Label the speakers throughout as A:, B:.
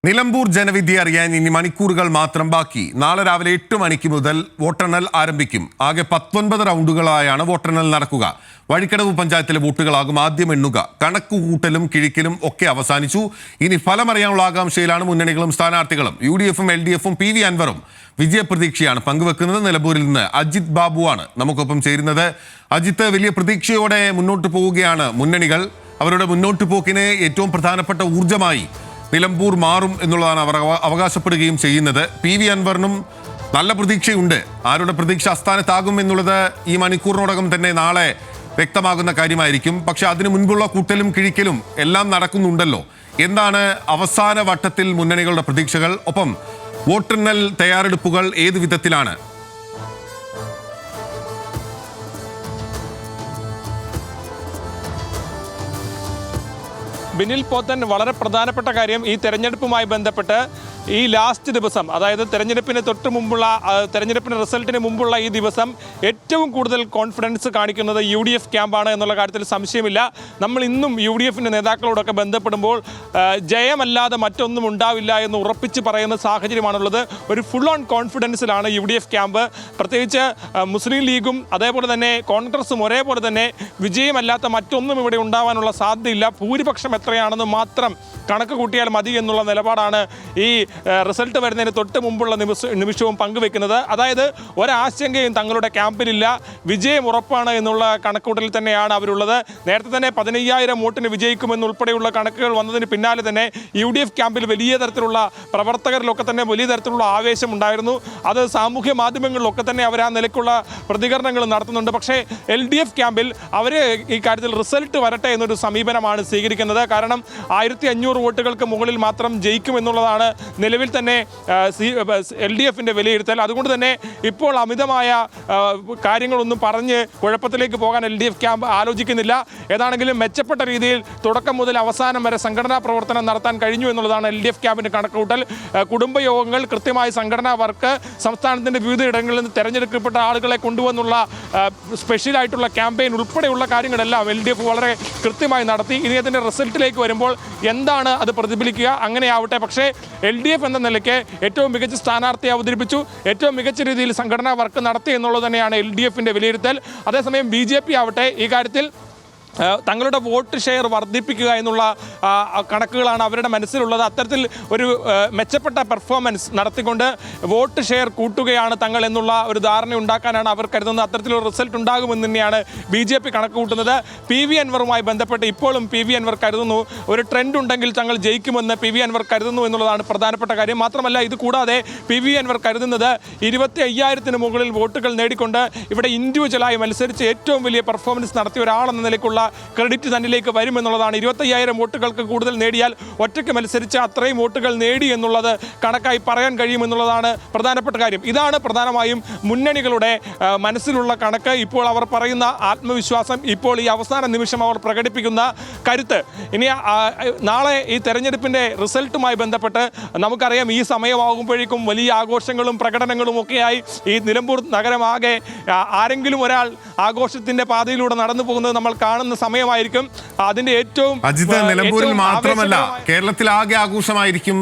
A: നിലമ്പൂർ ജനവിധി അറിയാൻ ഇനി മണിക്കൂറുകൾ മാത്രം ബാക്കി. നാളെ രാവിലെ 8 മണിക്ക് മുതൽ വോട്ടെണ്ണൽ ആരംഭിക്കും. ആകെ 19 റൗണ്ടുകളായാണ് വോട്ടെണ്ണൽ നടക്കുക. വഴിക്കടവ് പഞ്ചായത്തിലെ വോട്ടുകളാകും ആദ്യം എണ്ണുക. കണക്കുകൂട്ടലും കിഴിക്കലും ഒക്കെ അവസാനിച്ചു. ഇനി ഫലമറിയാനുള്ള ആകാംക്ഷയിലാണ് മുന്നണികളും സ്ഥാനാർത്ഥികളും. UDF-ഉം LDF-ഉം PV അൻവറും വിജയപ്രതീക്ഷയാണ് പങ്കുവെക്കുന്നത്. നിലമ്പൂരിൽ നിന്ന് അജിത് ബാബുവാണ് നമുക്കൊപ്പം ചേരുന്നത്. അജിത്ത്, വലിയ പ്രതീക്ഷയോടെ മുന്നോട്ട് പോവുകയാണ് മുന്നണികൾ. അവരുടെ മുന്നോട്ട് പോക്കിന് ഏറ്റവും പ്രധാനപ്പെട്ട ഊർജ്ജമായി നിലമ്പൂർ മാറും എന്നുള്ളതാണ് അവർ അവകാശപ്പെടുകയും ചെയ്യുന്നത്. PV അൻവറിനും നല്ല പ്രതീക്ഷയുണ്ട്. ആരുടെ പ്രതീക്ഷ അസ്ഥാനത്താകും എന്നുള്ളത് ഈ മണിക്കൂറിനോടകം തന്നെ നാളെ വ്യക്തമാകുന്ന കാര്യമായിരിക്കും. പക്ഷെ അതിനു മുൻപുള്ള കൂട്ടലും കിഴിക്കലും എല്ലാം നടക്കുന്നുണ്ടല്ലോ. എന്താണ് അവസാന വട്ടത്തിൽ മുന്നണികളുടെ പ്രതീക്ഷകൾ? ഒപ്പം വോട്ടെണ്ണൽ തയ്യാറെടുപ്പുകൾ ഏത് വിധത്തിലാണ്?
B: ബിനിൽ പോത്തൻ, വളരെ പ്രധാനപ്പെട്ട കാര്യം, ഈ തെരഞ്ഞെടുപ്പുമായി ബന്ധപ്പെട്ട് ഈ ലാസ്റ്റ് ദിവസം, അതായത് തെരഞ്ഞെടുപ്പിന് തൊട്ട് മുമ്പുള്ള തെരഞ്ഞെടുപ്പിന് റിസൾട്ടിന് മുമ്പുള്ള ഈ ദിവസം ഏറ്റവും കൂടുതൽ കോൺഫിഡൻസ് കാണിക്കുന്നത് UDF ക്യാമ്പാണ് എന്നുള്ള കാര്യത്തിൽ സംശയമില്ല. നമ്മൾ ഇന്നും UDF-ൻ്റെ നേതാക്കളോടൊക്കെ ബന്ധപ്പെടുമ്പോൾ ജയമല്ലാതെ മറ്റൊന്നും ഉണ്ടാവില്ല എന്ന് ഉറപ്പിച്ച് പറയുന്ന സാഹചര്യമാണുള്ളത്. ഒരു ഫുൾ ഓൺ കോൺഫിഡൻസിലാണ് UDF ക്യാമ്പ്. പ്രത്യേകിച്ച് മുസ്ലിം ലീഗും അതേപോലെ തന്നെ കോൺഗ്രസും ഒരേപോലെ തന്നെ വിജയമല്ലാത്ത മറ്റൊന്നും ഇവിടെ ഉണ്ടാവാനുള്ള സാധ്യതയില്ല. ഭൂരിപക്ഷം എത്രയാണെന്ന് മാത്രം കണക്ക് കൂട്ടിയാൽ മതി എന്നുള്ള നിലപാടാണ് ഈ റിസൾട്ട് വരുന്നതിന് തൊട്ട് മുമ്പുള്ള നിമിഷവും പങ്കുവെക്കുന്നത്. അതായത് ഒരാശങ്കയും തങ്ങളുടെ ക്യാമ്പിലില്ല, വിജയം ഉറപ്പാണ് എന്നുള്ള കണക്കൂട്ടലിൽ തന്നെയാണ് അവരുള്ളത്. നേരത്തെ തന്നെ 15,000 വോട്ടിന് വിജയിക്കുമെന്നുൾപ്പെടെയുള്ള കണക്കുകൾ വന്നതിന് പിന്നാലെ തന്നെ UDF ക്യാമ്പിൽ വലിയ തരത്തിലുള്ള പ്രവർത്തകരിലൊക്കെ തന്നെ വലിയ തരത്തിലുള്ള ആവേശം ഉണ്ടായിരുന്നു. അത് സാമൂഹ്യ മാധ്യമങ്ങളിലൊക്കെ തന്നെ അവർ ആ നിലയ്ക്കുള്ള പ്രതികരണങ്ങൾ നടത്തുന്നുണ്ട്. പക്ഷേ LDF ക്യാമ്പിൽ അവർ ഈ കാര്യത്തിൽ റിസൾട്ട് വരട്ടെ എന്നൊരു സമീപനമാണ് സ്വീകരിക്കുന്നത്. കാരണം 1500 വോട്ടുകൾക്ക് മുകളിൽ മാത്രം ജയിക്കുമെന്നുള്ളതാണ് നിലവിൽ തന്നെ LDF-ൻ്റെ വിലയിരുത്തൽ. അതുകൊണ്ട് തന്നെ ഇപ്പോൾ അമിതമായ കാര്യങ്ങളൊന്നും പറഞ്ഞ് കുഴപ്പത്തിലേക്ക് പോകാൻ LDF ക്യാമ്പ് ആലോചിക്കുന്നില്ല. ഏതാണെങ്കിലും മെച്ചപ്പെട്ട രീതിയിൽ തുടക്കം മുതൽ അവസാനം വരെ സംഘടനാ പ്രവർത്തനം നടത്താൻ കഴിഞ്ഞു എന്നുള്ളതാണ് LDF ക്യാമ്പിൻ്റെ കണക്കുകൂട്ടൽ. കുടുംബയോഗങ്ങൾ, കൃത്യമായി സംഘടനാ വർക്ക്, സംസ്ഥാനത്തിൻ്റെ വിവിധ ഇടങ്ങളിൽ നിന്ന് തിരഞ്ഞെടുക്കപ്പെട്ട ആളുകളെ കൊണ്ടുവന്നുള്ള സ്പെഷ്യലായിട്ടുള്ള ക്യാമ്പയിൻ ഉൾപ്പെടെയുള്ള കാര്യങ്ങളെല്ലാം LDF വളരെ കൃത്യമായി നടത്തി. ഇനി അതിൻ്റെ റിസൾട്ടിലേക്ക് വരുമ്പോൾ എന്താണ് അത് പ്രതിഫലിക്കുക, അങ്ങനെയാവട്ടെ. പക്ഷേ LDF എന്ന നിലയ്ക്ക് ഏറ്റവും മികച്ച സ്ഥാനാർത്ഥിയെ അവതരിപ്പിച്ചു, ഏറ്റവും മികച്ച രീതിയിൽ സംഘടനാ വർക്ക് നടത്തി എന്നുള്ളത് തന്നെയാണ് LDF-ൻ്റെ വിലയിരുത്തൽ. അതേസമയം BJP ആവട്ടെ ഈ കാര്യത്തിൽ തങ്ങളുടെ വോട്ട് ഷെയർ വർദ്ധിപ്പിക്കുക എന്നുള്ള കണക്കുകളാണ് അവരുടെ മനസ്സിലുള്ളത്. അത്തരത്തിൽ ഒരു മെച്ചപ്പെട്ട പെർഫോമൻസ് നടത്തിക്കൊണ്ട് വോട്ട് ഷെയർ കൂട്ടുകയാണ് തങ്ങൾ എന്നുള്ള ഒരു ധാരണ ഉണ്ടാക്കാനാണ് അവർ കരുതുന്നത്. അത്തരത്തിലൊരു റിസൾട്ട് ഉണ്ടാകുമെന്ന് തന്നെയാണ് BJP കണക്ക് കൂട്ടുന്നത്. PV അൻവറുമായി ബന്ധപ്പെട്ട് ഇപ്പോഴും PV അൻവർ കരുതുന്നു ഒരു ട്രെൻഡ് ഉണ്ടെങ്കിൽ തങ്ങൾ ജയിക്കുമെന്ന് PV അൻവർ കരുതുന്നു എന്നുള്ളതാണ് പ്രധാനപ്പെട്ട കാര്യം. മാത്രമല്ല, ഇത് കൂടാതെ PV അൻവർ കരുതുന്നത് 25,000-ന് മുകളിൽ വോട്ടുകൾ നേടിക്കൊണ്ട് ഇവിടെ ഇൻഡിവിജ്വലായി മത്സരിച്ച് ഏറ്റവും വലിയ പെർഫോമൻസ് നടത്തിയ ഒരാളെന്ന നിലയ്ക്കുള്ള ക്രെഡിറ്റ് തന്നിലേക്ക് വരുമെന്നുള്ളതാണ്. 25,000 വോട്ടുകൾക്ക് കൂടുതൽ നേടിയാൽ ഒറ്റയ്ക്ക് മത്സരിച്ച് അത്രയും വോട്ടുകൾ നേടി എന്നുള്ളത് കണക്കായി പറയാൻ കഴിയുമെന്നുള്ളതാണ് പ്രധാനപ്പെട്ട കാര്യം. ഇതാണ് പ്രധാനമായും മുന്നണികളുടെ മനസ്സിലുള്ള കണക്ക്. ഇപ്പോൾ അവർ പറയുന്ന ആത്മവിശ്വാസം, ഇപ്പോൾ ഈ അവസാന നിമിഷം അവർ പ്രകടിപ്പിക്കുന്ന കരുത്ത്. ഇനി നാളെ ഈ തെരഞ്ഞെടുപ്പിൻ്റെ റിസൾട്ടുമായി ബന്ധപ്പെട്ട് നമുക്കറിയാം, ഈ സമയമാകുമ്പോഴേക്കും വലിയ ആഘോഷങ്ങളും പ്രകടനങ്ങളും ഒക്കെയായി ഈ നിലമ്പൂർ നഗരമാകെ ആരെങ്കിലും ഒരാൾ ആഘോഷത്തിൻ്റെ പാതയിലൂടെ നടന്നു പോകുന്നത് നമ്മൾ കാണുന്ന സമയമായിരിക്കും. അതിന്റെ ഏറ്റവും
A: നിലമ്പൂരിൽ മാത്രമല്ല, കേരളത്തിലാകെ ആഘോഷമായിരിക്കും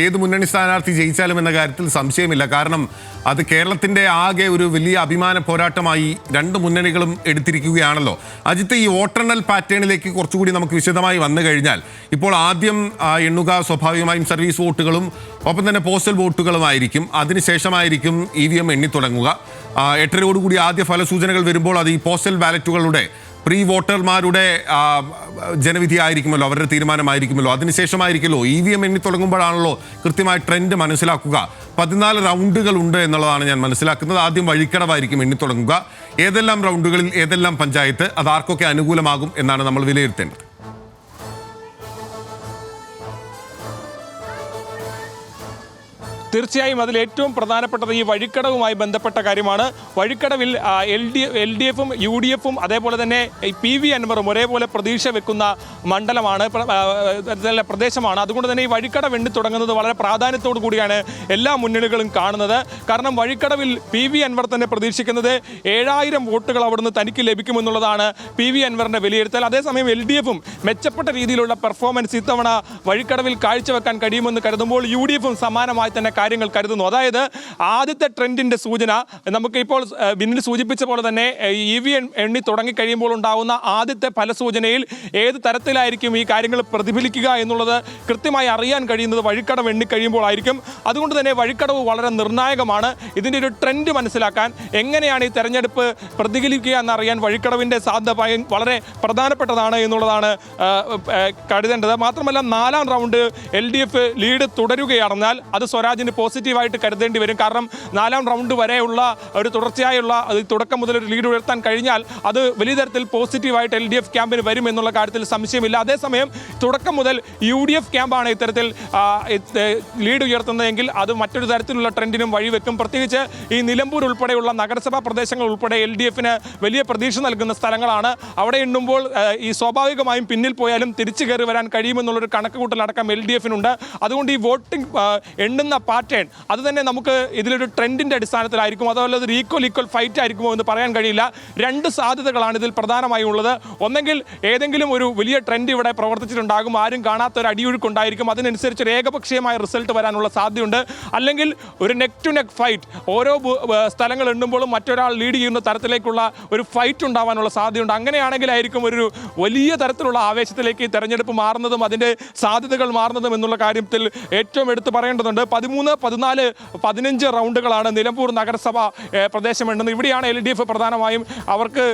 A: ഏത് മുന്നണി സ്ഥാനാർത്ഥി ജയിച്ചാലും എന്ന കാര്യത്തിൽ സംശയമില്ല. കാരണം അത് കേരളത്തിന്റെ ആകെ ഒരു വലിയ അഭിമാന പോരാട്ടമായി രണ്ട് മുന്നണികളും എടുത്തിരിക്കുകയാണല്ലോ. അജിത്ത്, ഈ വോട്ടെണ്ണൽ പാറ്റേണിലേക്ക് കുറച്ചുകൂടി നമുക്ക് വിശദമായി വന്നു കഴിഞ്ഞാൽ, ഇപ്പോൾ ആദ്യം എണ്ണുക സ്വാഭാവികമായും സർവീസ് വോട്ടുകളും ഒപ്പം തന്നെ പോസ്റ്റൽ വോട്ടുകളുമായിരിക്കും. അതിനുശേഷമായിരിക്കും EVM എണ്ണി തുടങ്ങുക. 8:30 ആദ്യ ഫലസൂചനകൾ വരുമ്പോൾ അത് ഈ പോസ്റ്റൽ ബാലറ്റുകളുടെ പ്രീ വോട്ടർമാരുടെ ജനവിധി ആയിരിക്കുമല്ലോ, അവരുടെ തീരുമാനമായിരിക്കുമല്ലോ. അതിനുശേഷമായിരിക്കുമല്ലോ EVM എണ്ണി തുടങ്ങുമ്പോഴാണല്ലോ കൃത്യമായ ട്രെൻഡ് മനസ്സിലാക്കുക. 14 റൗണ്ടുകൾ ഉണ്ട് എന്നുള്ളതാണ് ഞാൻ മനസ്സിലാക്കുന്നത്. ആദ്യം വഴിക്കടവായിരിക്കും എണ്ണി തുടങ്ങുക. ഏതെല്ലാം റൗണ്ടുകളിൽ ഏതെല്ലാം പഞ്ചായത്ത്, അത് ആർക്കൊക്കെ അനുകൂലമാകും എന്നാണ് നമ്മൾ വിലയിരുത്തേണ്ടത്.
B: തീർച്ചയായും അതിൽ ഏറ്റവും പ്രധാനപ്പെട്ടത് ഈ വഴിക്കടവുമായി ബന്ധപ്പെട്ട കാര്യമാണ്. വഴിക്കടവിൽ LDF-ഉം UDF-ഉം അതേപോലെ തന്നെ PV അൻവറും ഒരേപോലെ പ്രതീക്ഷ വെക്കുന്ന പ്രദേശമാണ്. അതുകൊണ്ട് തന്നെ ഈ വഴിക്കടവ് എണ്ണി തുടങ്ങുന്നത് വളരെ പ്രാധാന്യത്തോടു കൂടിയാണ് എല്ലാ മുന്നണികളും കാണുന്നത്. കാരണം വഴിക്കടവിൽ PV അൻവർ തന്നെ പ്രതീക്ഷിക്കുന്നത് 7000 വോട്ടുകൾ അവിടുന്ന് തനിക്ക് ലഭിക്കുമെന്നുള്ളതാണ് PV അൻവറിന്റെ വിലയിരുത്തൽ. അതേസമയം LDF-ഉം മെച്ചപ്പെട്ട രീതിയിലുള്ള പെർഫോമൻസ് ഇത്തവണ വഴിക്കടവിൽ കാഴ്ചവെക്കാൻ കഴിയുമെന്ന് കരുതുമ്പോൾ UDF-ഉം സമാനമായി തന്നെ കാര്യങ്ങൾ കരുതുന്നു. അതായത് ആദ്യത്തെ ട്രെൻഡിന്റെ സൂചന നമുക്കിപ്പോൾ ബിന്നിൽ സൂചിപ്പിച്ച പോലെ തന്നെ EVM എണ്ണി തുടങ്ങിക്കഴിയുമ്പോൾ ഉണ്ടാകുന്ന ആദ്യത്തെ ഫലസൂചനയിൽ ഏത് തരത്തിലായിരിക്കും ഈ കാര്യങ്ങൾ പ്രതിഫലിക്കുക എന്നുള്ളത് കൃത്യമായി അറിയാൻ കഴിയുന്നത് വഴിക്കടവ് എണ്ണിക്കഴിയുമ്പോൾ ആയിരിക്കും. അതുകൊണ്ട് തന്നെ വഴിക്കടവ് വളരെ നിർണായകമാണ്. ഇതിൻ്റെ ഒരു ട്രെൻഡ് മനസ്സിലാക്കാൻ എങ്ങനെയാണ് ഈ തെരഞ്ഞെടുപ്പ് പ്രതിഫലിക്കുക എന്നറിയാൻ വഴിക്കടവിൻ്റെ സാധ്യത വളരെ പ്രധാനപ്പെട്ടതാണ് എന്നുള്ളതാണ് കരുതേണ്ടത്. മാത്രമല്ല 4ാം റൗണ്ട് LDF ലീഡ് തുടരുകയാണെന്നാൽ അത് സ്വരാജിന് പോസിറ്റീവായിട്ട് കരുതേണ്ടി വരും. കാരണം 4ാം റൗണ്ട് വരെയുള്ള ഒരു തുടർച്ചയായുള്ള തുടക്കം മുതൽ ഒരു ലീഡ് ഉയർത്താൻ കഴിഞ്ഞാൽ അത് വലിയ തരത്തിൽ പോസിറ്റീവായിട്ട് LDF ക്യാമ്പിന് വരും എന്നുള്ള കാര്യത്തിൽ സംശയമില്ല. അതേസമയം തുടക്കം മുതൽ UDF ക്യാമ്പാണ് ഇത്തരത്തിൽ ലീഡ് ഉയർത്തുന്നതെങ്കിൽ അത് മറ്റൊരു തരത്തിലുള്ള ട്രെൻഡിനും വഴിവെക്കും. പ്രത്യേകിച്ച് ഈ നിലമ്പൂർ ഉൾപ്പെടെയുള്ള നഗരസഭാ പ്രദേശങ്ങൾ ഉൾപ്പെടെ LDF-ന് വലിയ പ്രതീക്ഷ നൽകുന്ന സ്ഥലങ്ങളാണ്. അവിടെ എണ്ണുമ്പോൾ ഈ സ്വാഭാവികമായും പിന്നിൽ പോയാലും തിരിച്ചു കയറി വരാൻ കഴിയുമെന്നുള്ളൊരു കണക്കുകൂട്ടലടക്കം LDF-നുണ്ട്. അതുകൊണ്ട് ഈ വോട്ടിംഗ് എണ്ണുന്ന പാറ്റേൺ അത് തന്നെ നമുക്ക് ഇതിലൊരു ട്രെൻഡിൻ്റെ അടിസ്ഥാനത്തിലായിരിക്കും. അതുപോലെ ഒരു ഈക്വൽ ഫൈറ്റ് ആയിരിക്കുമോ എന്ന് പറയാൻ കഴിയില്ല. 2 സാധ്യതകളാണ് ഇതിൽ പ്രധാനമായും ഉള്ളത്. ഒന്നെങ്കിൽ ഏതെങ്കിലും ഒരു വലിയ ട്രെൻഡ് ഇവിടെ പ്രവർത്തിച്ചിട്ടുണ്ടാകും, ആരും കാണാത്ത ഒരു അടിയൊഴുക്കുണ്ടായിരിക്കും, അതിനനുസരിച്ച് ഒരു ഏകപക്ഷീയമായ റിസൾട്ട് വരാനുള്ള സാധ്യതയുണ്ട്. അല്ലെങ്കിൽ ഒരു നെക്ക് ടു നെക്ക് ഫൈറ്റ്, ഓരോ സ്ഥലങ്ങൾ എണ്ണുമ്പോഴും മറ്റൊരാൾ ലീഡ് ചെയ്യുന്ന തരത്തിലേക്കുള്ള ഒരു ഫൈറ്റ് ഉണ്ടാവാനുള്ള സാധ്യതയുണ്ട്. അങ്ങനെയാണെങ്കിലായിരിക്കും ഒരു വലിയ തരത്തിലുള്ള ആവേശത്തിലേക്ക് ഈ തെരഞ്ഞെടുപ്പ് മാറുന്നതും അതിൻ്റെ സാധ്യതകൾ മാറുന്നതും എന്നുള്ള കാര്യത്തിൽ ഏറ്റവും എടുത്തു പറയേണ്ടതുണ്ട്. 13, 14, 15 റൗണ്ടുകളാണ് നിലമ്പൂർ നഗരസഭ പ്രദേശം എണ്ണുന്നത്. ഇവിടെയാണ് LDF പ്രധാനമായും അവർക്ക്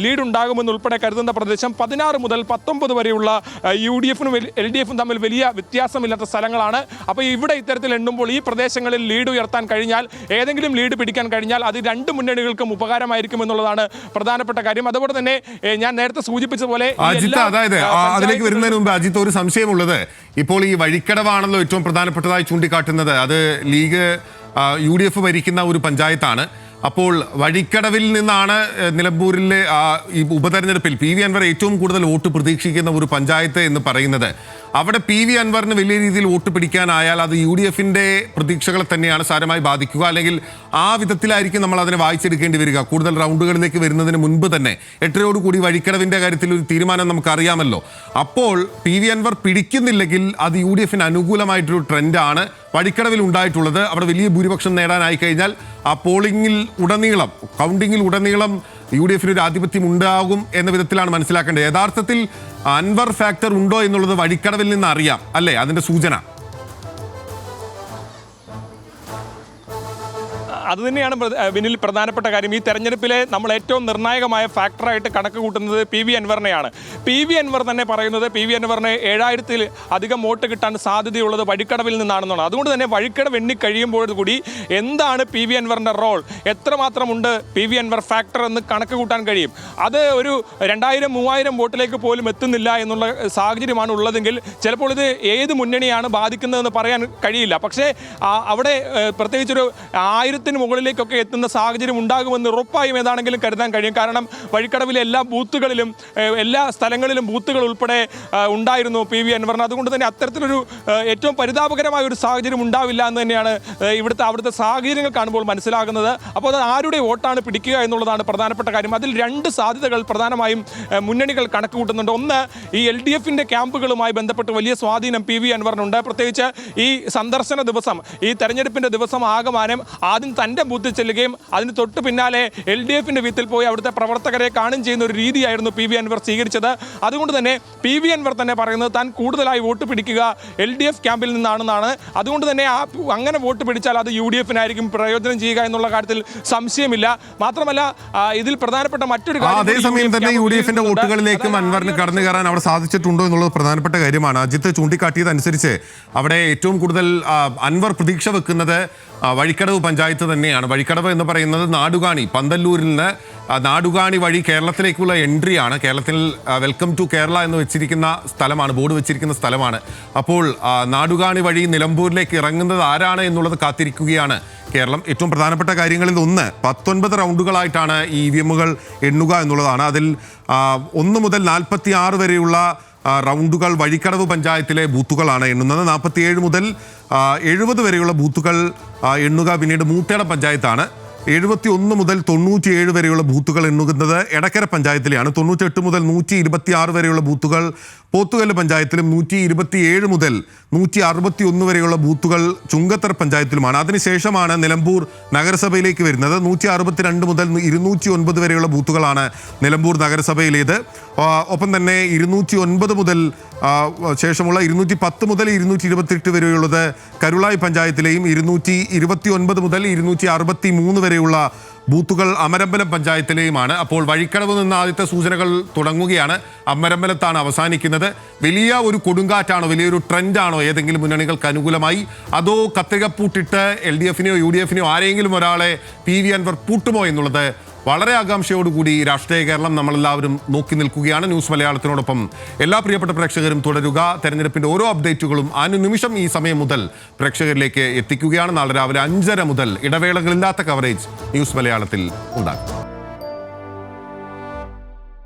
B: ലീഡ് ഉണ്ടാകുമെന്നുൾപ്പെടെ കരുതുന്ന പ്രദേശം. 16 മുതൽ 19 വരെയുള്ള UDF-നും LDF-ഉം തമ്മിൽ വലിയ വ്യത്യാസമില്ലാത്ത സ്ഥലങ്ങളാണ്. അപ്പോൾ ഇവിടെ ഇത്തരത്തിൽ എണ്ണുമ്പോൾ ഈ പ്രദേശങ്ങളിൽ ലീഡ് ഉയർത്താൻ കഴിഞ്ഞാൽ, ഏതെങ്കിലും ലീഡ് പിടിക്കാൻ കഴിഞ്ഞാൽ അത് 2 മുന്നണികൾക്കും ഉപകാരമായിരിക്കും എന്നുള്ളതാണ് പ്രധാനപ്പെട്ട കാര്യം. അതുപോലെ തന്നെ ഞാൻ നേരത്തെ സൂചിപ്പിച്ച പോലെ
A: അതായത് അതിലേക്ക് വരുന്നതിന് മുമ്പ് അജിത്ത് ഒരു സംശയമുള്ളത്, ഇപ്പോൾ ഈ വഴിക്കടവാണല്ലോ ഏറ്റവും പ്രധാനപ്പെട്ടതായി ചൂണ്ടിക്കാട്ടുന്നത്. അത് ലീഗ് UDF ഭരിക്കുന്ന ഒരു പഞ്ചായത്താണ്. അപ്പോൾ വഴിക്കടവിൽ നിന്നാണ് നിലമ്പൂരിലെ ഈ ഉപതെരഞ്ഞെടുപ്പിൽ PV അൻവർ ഏറ്റവും കൂടുതൽ വോട്ട് പ്രതീക്ഷിക്കുന്ന ഒരു പഞ്ചായത്ത് എന്ന് പറയുന്നത്. അവിടെ PV അൻവറിന് വലിയ രീതിയിൽ വോട്ട് പിടിക്കാനായാൽ അത് UDF-ന്റെ പ്രതീക്ഷകളെ തന്നെയാണ് സാരമായി ബാധിക്കുക. അല്ലെങ്കിൽ ആ വിധത്തിലായിരിക്കും നമ്മൾ അതിനെ വായിച്ചെടുക്കേണ്ടി വരിക. കൂടുതൽ റൗണ്ടുകളിലേക്ക് വരുന്നതിന് മുൻപ് തന്നെ 8-ഓടുകൂടി വഴിക്കടവിൻ്റെ കാര്യത്തിൽ ഒരു തീരുമാനം നമുക്കറിയാമല്ലോ. അപ്പോൾ PV അൻവർ പിടിക്കുന്നില്ലെങ്കിൽ അത് UDF-ന് അനുകൂലമായിട്ടൊരു ട്രെൻഡാണ് വഴിക്കടവിൽ ഉണ്ടായിട്ടുള്ളത്. അവിടെ വലിയ ഭൂരിപക്ഷം നേടാനായി കഴിഞ്ഞാൽ ആ പോളിംഗിൽ ഉടനീളം, കൗണ്ടിങ്ങിൽ ഉടനീളം UDF-ന് ഒരു ആധിപത്യം ഉണ്ടാകും എന്ന വിധത്തിലാണ് മനസ്സിലാക്കേണ്ടത്. യഥാർത്ഥത്തിൽ അൻവർ ഫാക്ടർ ഉണ്ടോ എന്നുള്ളത് വഴിക്കടവിൽ നിന്ന് അറിയാം അല്ലേ, അതിന്റെ സൂചന?
B: അതുതന്നെയാണ് പിന്നിൽ പ്രധാനപ്പെട്ട കാര്യം. ഈ തെരഞ്ഞെടുപ്പിലെ നമ്മൾ ഏറ്റവും നിർണായകമായ ഫാക്ടറായിട്ട് കണക്ക് കൂട്ടുന്നത് PV അൻവറിനെയാണ്. PV അൻവർ തന്നെ പറയുന്നത് PV അൻവറിന് 7000-ൽ അധികം വോട്ട് കിട്ടാൻ സാധ്യതയുള്ളത് വഴിക്കടവിൽ നിന്നാണെന്നാണ്. അതുകൊണ്ട് തന്നെ വഴിക്കടവ് എണ്ണിക്കഴിയുമ്പോഴുകൂടി എന്താണ് PV അൻവറിൻ്റെ റോൾ, എത്രമാത്രമുണ്ട് PV അൻവർ ഫാക്ടർ എന്ന് കണക്ക് കൂട്ടാൻ കഴിയും. അത് ഒരു 2000-3000 വോട്ടിലേക്ക് പോലും എത്തുന്നില്ല എന്നുള്ള സാഹചര്യമാണ് ഉള്ളതെങ്കിൽ ചിലപ്പോൾ ഇത് ഏത് മുന്നണിയാണ് ബാധിക്കുന്നതെന്ന് പറയാൻ കഴിയില്ല. പക്ഷേ അവിടെ പ്രത്യേകിച്ചൊരു 1000-ന് മുകളിലേക്കൊക്കെ എത്തുന്ന സാഹചര്യം ഉണ്ടാകുമെന്ന് ഉറപ്പായും ഏതാണെങ്കിലും കരുതാൻ കഴിയും. കാരണം വഴിക്കടവിലെ എല്ലാ ബൂത്തുകളിലും, എല്ലാ സ്ഥലങ്ങളിലും ബൂത്തുകൾ ഉൾപ്പെടെ ഉണ്ടായിരുന്നു PV അൻവറിന്. അതുകൊണ്ട് തന്നെ അത്തരത്തിലൊരു ഏറ്റവും പരിതാപകരമായ ഒരു സാഹചര്യം ഉണ്ടാവില്ല എന്ന് തന്നെയാണ് അവിടുത്തെ സാഹചര്യങ്ങൾ കാണുമ്പോൾ മനസ്സിലാകുന്നത്. അപ്പോൾ അത് ആരുടെ വോട്ടാണ് പിടിക്കുക എന്നുള്ളതാണ് പ്രധാനപ്പെട്ട കാര്യം. അതിൽ 2 സാധ്യതകൾ പ്രധാനമായും മുന്നണികൾ കണക്ക് കൂട്ടുന്നുണ്ട്. ഒന്ന്, ഈ LDF-ന്റെ ക്യാമ്പുകളുമായി ബന്ധപ്പെട്ട് വലിയ സ്വാധീനം PV അൻവറിനുണ്ട്. പ്രത്യേകിച്ച് ഈ സന്ദർശന ദിവസം, ഈ തെരഞ്ഞെടുപ്പിൻ്റെ ദിവസം ആകമാനം ആദ്യം തൻ്റെ ബൂത്തിൽ ചെല്ലുകയും അതിന് തൊട്ട് പിന്നാലെ LDF-ന്റെ വീട്ടിൽ പോയി അവിടുത്തെ പ്രവർത്തകരെ കാണുകയും ചെയ്യുന്ന ഒരു രീതിയായിരുന്നു PV അൻവർ സ്വീകരിച്ചത്. അതുകൊണ്ട് തന്നെ PV അൻവർ തന്നെ പറയുന്നത് താൻ കൂടുതലായി വോട്ട് പിടിക്കുക LDF ക്യാമ്പിൽ നിന്നാണെന്നാണ്. അതുകൊണ്ട് തന്നെ അങ്ങനെ വോട്ട് പിടിച്ചാൽ അത് UDF-നായിരിക്കും പ്രയോജനം ചെയ്യുക എന്നുള്ള കാര്യത്തിൽ സംശയമില്ല. മാത്രമല്ല ഇതിൽ പ്രധാനപ്പെട്ട മറ്റൊരു കാര്യം,
A: അതേസമയം തന്നെ UDF-ന്റെ വോട്ടുകളിലേക്കും അൻവറിന് കടന്നു കയറാൻ അവിടെ സാധിച്ചിട്ടുണ്ടോ എന്നുള്ളത് പ്രധാനപ്പെട്ട കാര്യമാണ്. അജിത്ത് ചൂണ്ടിക്കാട്ടിയതനുസരിച്ച് അവിടെ ഏറ്റവും കൂടുതൽ അൻവർ പ്രതീക്ഷ വെക്കുന്നത് വഴിക്കടവ് പഞ്ചായത്ത് തന്നെയാണ്. വഴിക്കടവ് എന്ന് പറയുന്നത് നാടുകാണി, പന്തല്ലൂരിൽ നിന്ന് നാടുകാണി വഴി കേരളത്തിലേക്കുള്ള എൻട്രിയാണ്. കേരളത്തിൽ വെൽക്കം ടു കേരള എന്ന് വെച്ചിരിക്കുന്ന സ്ഥലമാണ്, ബോർഡ് വെച്ചിരിക്കുന്ന സ്ഥലമാണ്. അപ്പോൾ നാടുകാണി വഴി നിലമ്പൂരിലേക്ക് ഇറങ്ങുന്നത് ആരാണ് എന്നുള്ളത് കാത്തിരിക്കുകയാണ് കേരളം. ഏറ്റവും പ്രധാനപ്പെട്ട കാര്യങ്ങളിൽ ഒന്ന് 19 റൗണ്ടുകളായിട്ടാണ് ഈ EVM-കൾ എണ്ണുക എന്നുള്ളതാണ്. അതിൽ 1 മുതൽ 46 വരെയുള്ള റൗണ്ടുകൾ വഴിക്കടവ് പഞ്ചായത്തിലെ ബൂത്തുകളാണ് എണ്ണുന്നത്. 47 മുതൽ 70 വരെയുള്ള ബൂത്തുകൾ എണ്ണുക പിന്നീട് മൂട്ടേട പഞ്ചായത്താണ്. 71 മുതൽ 97 വരെയുള്ള ബൂത്തുകൾ എണ്ണുന്നത് എടക്കര പഞ്ചായത്തിലെയാണ്. 98 മുതൽ 126 വരെയുള്ള ബൂത്തുകൾ പോത്തുകല്ല് പഞ്ചായത്തിലും 127 മുതൽ 161 വരെയുള്ള ബൂത്തുകൾ ചുങ്കത്തറ പഞ്ചായത്തിലുമാണ്. അതിനുശേഷമാണ് നിലമ്പൂർ നഗരസഭയിലേക്ക് വരുന്നത്. 162 മുതൽ 209 വരെയുള്ള ബൂത്തുകളാണ് നിലമ്പൂർ നഗരസഭയിലേത്. ഒപ്പം തന്നെ 209 മുതൽ ശേഷമുള്ള 210 മുതൽ 228 വരെയുള്ളത് കരുളായി പഞ്ചായത്തിലെയും 229 മുതൽ 263 വരെയുള്ള ബൂത്തുകൾ അമരമ്പലം പഞ്ചായത്തിലെയുമാണ്. അപ്പോൾ വഴിക്കടവ് നിന്ന് ആദ്യത്തെ സൂചനകൾ തുടങ്ങുകയാണ്. അമരമ്പലത്താണ് അവസാനിക്കുന്നത്. വലിയ ഒരു കൊടുങ്കാറ്റാണോ, വലിയൊരു ട്രെൻഡാണോ ഏതെങ്കിലും മുന്നണികൾക്ക് അനുകൂലമായി, അതോ കത്തികപ്പൂട്ടിട്ട് LDF-നെയോ UDF-നെയോ ആരെങ്കിലും ഒരാളെ PV അൻവർ പൂട്ടുമോ എന്നുള്ളത് വളരെ ആകാംക്ഷയോടുകൂടി രാഷ്ട്രീയ കേരളം നമ്മളെല്ലാവരും നോക്കി നിൽക്കുകയാണ്. ന്യൂസ് മലയാളത്തിനോടൊപ്പം എല്ലാ പ്രിയപ്പെട്ട പ്രേക്ഷകരും തുടരുക. തെരഞ്ഞെടുപ്പിൻ്റെ ഓരോ അപ്ഡേറ്റുകളും അനുനിമിഷം ഈ സമയം മുതൽ പ്രേക്ഷകരിലേക്ക് എത്തിക്കുകയാണ്. നാളെ രാവിലെ 5:30 മുതൽ ഇടവേളകളില്ലാത്ത കവറേജ് ന്യൂസ് മലയാളത്തിൽ ഉണ്ടാകും.